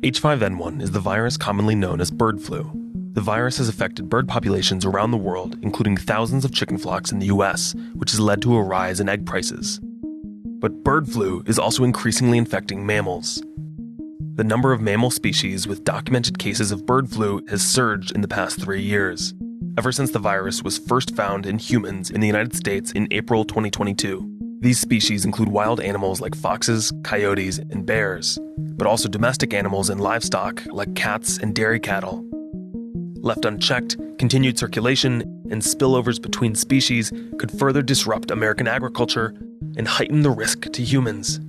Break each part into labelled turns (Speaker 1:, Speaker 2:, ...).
Speaker 1: H5N1 is the virus commonly known as bird flu. The virus has affected bird populations around the world, including thousands of chicken flocks in the US, which has led to a rise in egg prices. But bird flu is also increasingly infecting mammals. The number of mammal species with documented cases of bird flu has surged in the past 3 years, ever since the virus was first found in humans in the United States in April 2022. These species include wild animals like foxes, coyotes, and bears, but also domestic animals and livestock like cats and dairy cattle. Left unchecked, continued circulation and spillovers between species could further disrupt American agriculture and heighten the risk to humans.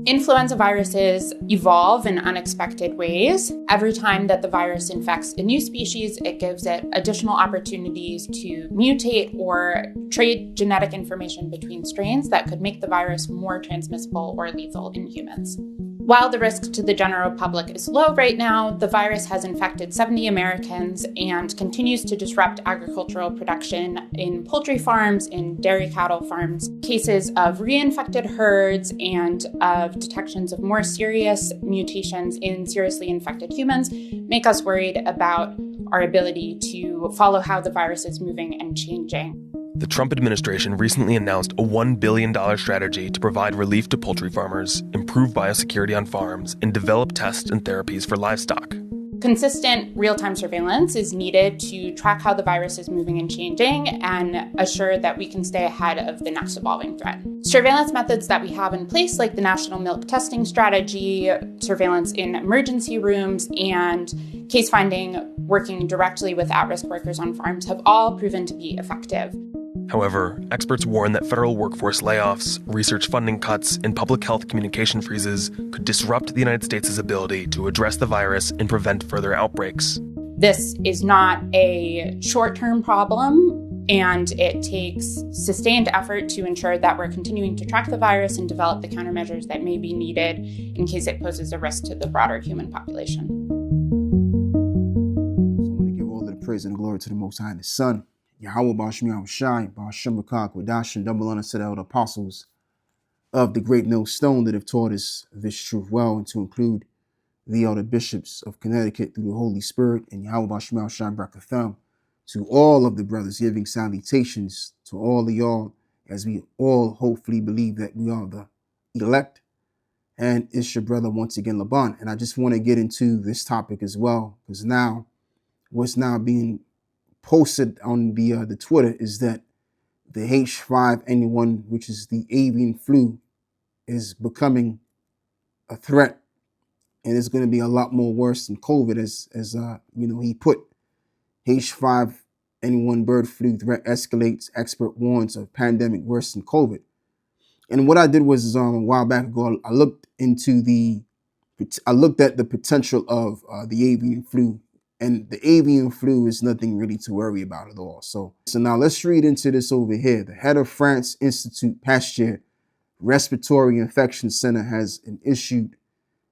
Speaker 2: Influenza viruses evolve in unexpected ways. Every time that the virus infects a new species, it gives it additional opportunities to mutate or trade genetic information between strains that could make the virus more transmissible or lethal in humans. While the risk to the general public is low right now, the virus has infected 70 Americans and continues to disrupt agricultural production in poultry farms, in dairy cattle farms. Cases of reinfected herds and of detections of more serious mutations in seriously infected humans make us worried about our ability to follow how the virus is moving and changing.
Speaker 1: The Trump administration recently announced a $1 billion strategy to provide relief to poultry farmers, improve biosecurity on farms, and develop tests and therapies for livestock.
Speaker 2: Consistent real-time surveillance is needed to track how the virus is moving and changing and assure that we can stay ahead of the next evolving threat. Surveillance methods that we have in place, like the National Milk Testing Strategy, surveillance in emergency rooms, and case finding working directly with at-risk workers on farms have all proven to be effective.
Speaker 1: However, experts warn that federal workforce layoffs, research funding cuts, and public health communication freezes could disrupt the United States' ability to address the virus and prevent further outbreaks.
Speaker 2: This is not a short-term problem, and it takes sustained effort to ensure that we're continuing to track the virus and develop the countermeasures that may be needed in case it poses a risk to the broader human population.
Speaker 3: So I want to give all of the praise and glory to the Most High and the Son. Yahweh Bashmi Shai, Bashem Rakak, Wadash, and double honor to the apostles of the great millstone that have taught us this truth well, and to include the elder bishops of Connecticut through the Holy Spirit, and Yahweh Bashmi Shai Brakatham, to all of the brothers giving salutations to all of y'all, as we all hopefully believe that we are the elect. And it's your brother once again, Laban. And I just want to get into this topic as well, because now what's now being posted on the Twitter is that the H5N1, which is the avian flu, is becoming a threat, and it's going to be a lot more worse than COVID. As he put, H5N1 bird flu threat escalates. Expert warns of pandemic worse than COVID. And what I did was a while back ago, I looked at the potential of the avian flu. And the avian flu is nothing really to worry about at all. So now let's read into this over here. The head of France Institute Pasteur Respiratory Infection Center has issued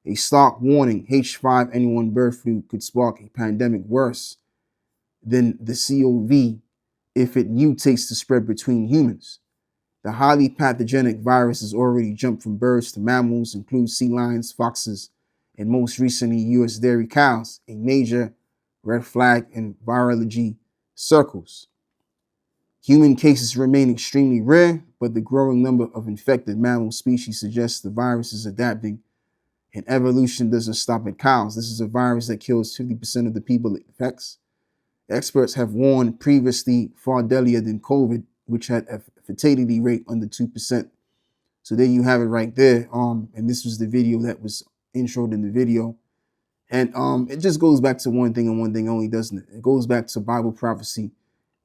Speaker 3: a stark warning. H5N1 bird flu could spark a pandemic worse than the COVID if it mutates to spread between humans. The highly pathogenic virus has already jumped from birds to mammals, including sea lions, foxes, and most recently U.S. dairy cows, a major red flag in virology circles. Human cases remain extremely rare, but the growing number of infected mammal species suggests the virus is adapting, and evolution doesn't stop at cows. This is a virus that kills 50% of the people it affects. Experts have warned previously far deadlier than COVID, which had a fatality rate under 2%. So there you have it right there. And this was the video that was introed in the video. And it just goes back to one thing and one thing only, doesn't it? It goes back to Bible prophecy,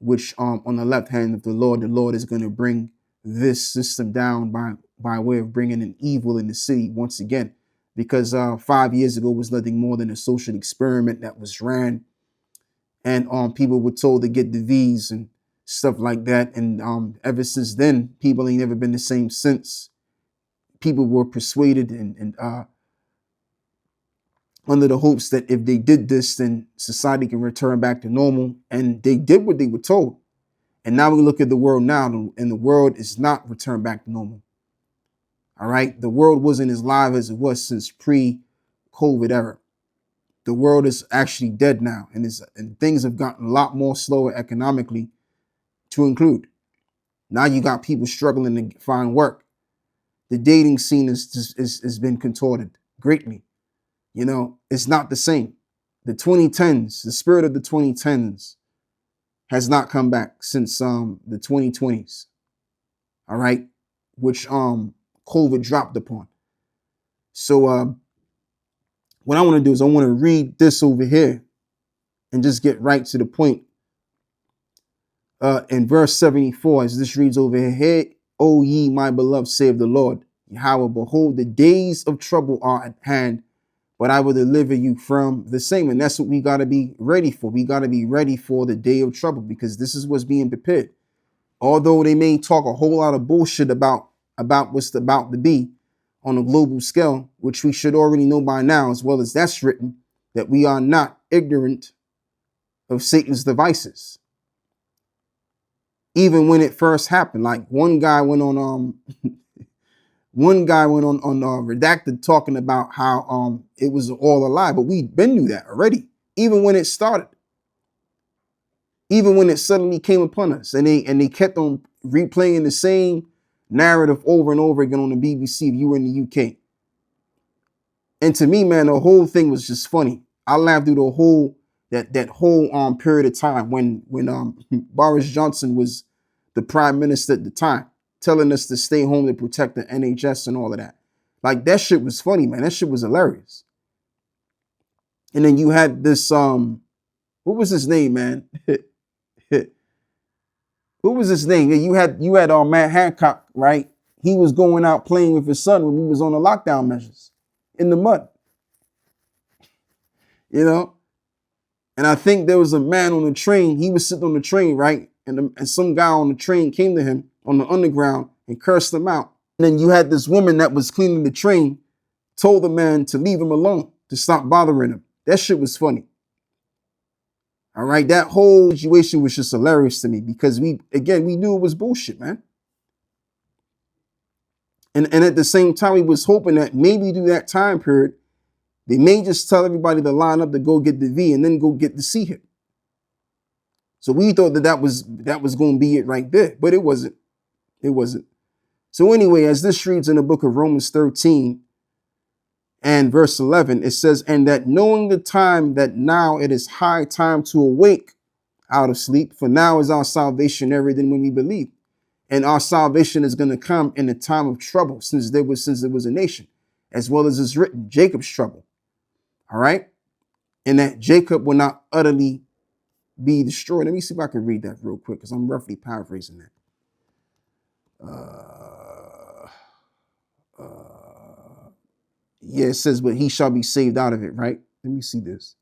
Speaker 3: which on the left hand of the Lord is going to bring this system down by way of bringing an evil in the city once again. Because 5 years ago was nothing more than a social experiment that was ran. And people were told to get the V's and stuff like that. And ever since then, people ain't never been the same since. People were persuaded and under the hopes that if they did this, then society can return back to normal. And they did what they were told. And now we look at the world now, and the world is not returned back to normal. All right. The world wasn't as live as it was since pre-COVID era. The world is actually dead now, and things have gotten a lot more slower economically to include. Now you got people struggling to find work. The dating scene has been contorted greatly. You know, it's not the same. The 2010s, the spirit of the 2010s has not come back since the 2020s. All right, which COVID dropped upon. So what I want to do is I want to read this over here and just get right to the point. In verse 74, as this reads over here, "Hear, O ye my beloved, save the Lord. Yahweh, behold, the days of trouble are at hand, but I will deliver you from the same." And that's what we got to be ready for. We got to be ready for the day of trouble, because this is what's being prepared. Although they may talk a whole lot of bullshit about what's about to be on a global scale, which we should already know by now, as well as that's written, that we are not ignorant of Satan's devices. Even when it first happened, like one guy went on Redacted talking about how it was all a lie, but we been knew that already. Even when it started, even when it suddenly came upon us, and they kept on replaying the same narrative over and over again on the BBC if you were in the UK. And to me, man, the whole thing was just funny. I laughed through the whole that whole period of time when Boris Johnson was the prime minister at the time, telling us to stay home to protect the NHS and all of that. Like, that shit was funny, man. That shit was hilarious. And then you had this what was his name, man? Who was his name? You had Matt Hancock, right? He was going out playing with his son when we was on the lockdown measures in the mud. You know? And I think there was a man on the train. He was sitting on the train, right? And some guy on the train came to him on the underground and cursed him out. And then you had this woman that was cleaning the train, told the man to leave him alone, to stop bothering him. That shit was funny. All right, that whole situation was just hilarious to me, because we knew it was bullshit, man. And at the same time, we was hoping that maybe through that time period, they may just tell everybody to line up to go get the V and then go get the C hit. So we thought that was going to be it right there, but it wasn't. It wasn't. So anyway, as this reads in the book of Romans 13 and verse 11, it says, "And that knowing the time, that now it is high time to awake out of sleep, for now is our salvation nearer than when we believe." And our salvation is going to come in a time of trouble, since there was a nation, as well as is written, Jacob's trouble. All right. And that Jacob will not utterly be destroyed. Let me see if I can read that real quick, because I'm roughly paraphrasing that. Yeah, it says, "But he shall be saved out of it," right? Let me see this.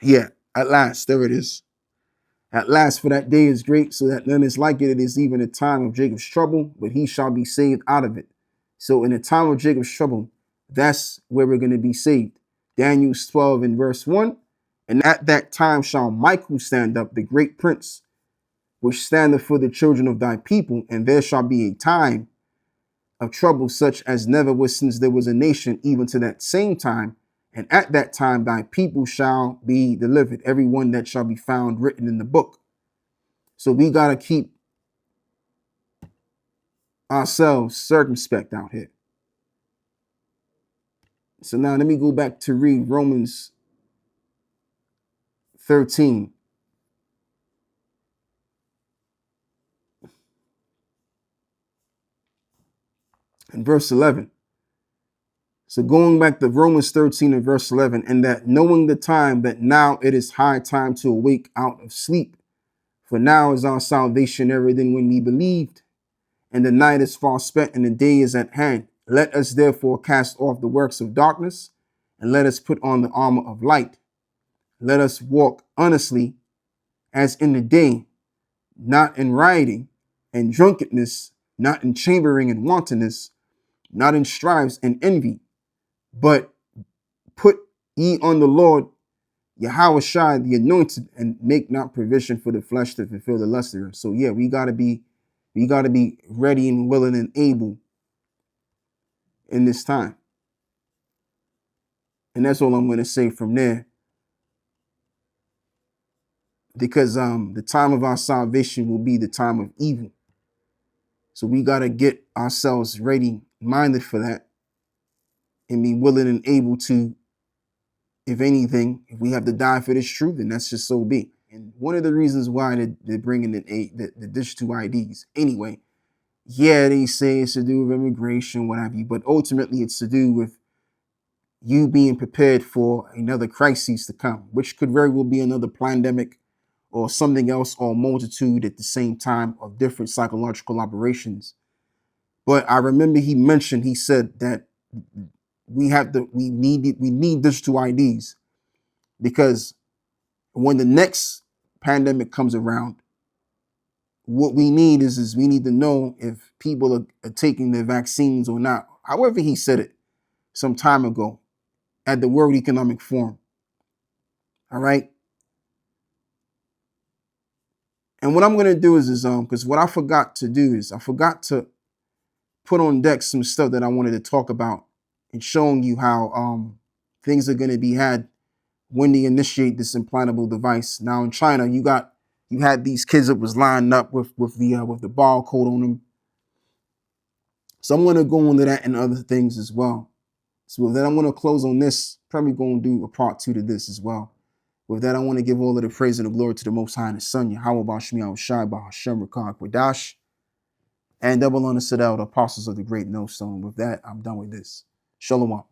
Speaker 3: Yeah, at last, there it is. "At last, for that day is great, so that none is like it. It is even a time of Jacob's trouble, but he shall be saved out of it." So in the time of Jacob's trouble, that's where we're going to be saved. Daniel 12 and verse 1. "And at that time shall Michael stand up, the great prince, which standeth for the children of thy people, and there shall be a time of trouble such as never was since there was a nation, even to that same time. And at that time thy people shall be delivered, every one that shall be found written in the book." So we got to keep ourselves circumspect out here. So now let me go back to read Romans 13. And verse 11. So going back to Romans 13 and verse 11, "And that knowing the time, that now it is high time to awake out of sleep, for now is our salvation nearer than when we believed, and the night is far spent and the day is at hand. Let us therefore cast off the works of darkness, and let us put on the armor of light. Let us walk honestly as in the day, not in rioting and drunkenness, not in chambering and wantonness, not in strifes and envy, but put ye on the Lord Yahweh Shai, the anointed, and make not provision for the flesh to fulfill the lust thereof. So yeah, we gotta be ready and willing and able in this time. And that's all I'm gonna say from there. Because the time of our salvation will be the time of evil. So we gotta get ourselves ready, minded for that, and be willing and able to, if anything, if we have to die for this truth, then that's just so be. And one of the reasons why they're bringing in the digital IDs, anyway, yeah, they say it's to do with immigration, what have you, but ultimately it's to do with you being prepared for another crisis to come, which could very well be another pandemic or something else, or a multitude at the same time of different psychological operations. But I remember he said that we need digital IDs, because when the next pandemic comes around, what we need is we need to know if people are taking their vaccines or not. However, he said it some time ago at the World Economic Forum. All right. And what I'm going to do is because what I forgot to do is I forgot to put on deck some stuff that I wanted to talk about, and showing you how things are going to be had when they initiate this implantable device. Now in China, you had these kids that was lined up with the barcode on them. So I'm going to go into that and other things as well. So with that, I'm going to close on this. Probably going to do a part 2 to this as well. With that, I want to give all of the praise and the glory to the Most High and His Son, Yahweh Bashmi Shai Bahashem Rakah Kwadash, and double honor to the apostles of the great millstone. With that, I'm done with this. Shalom.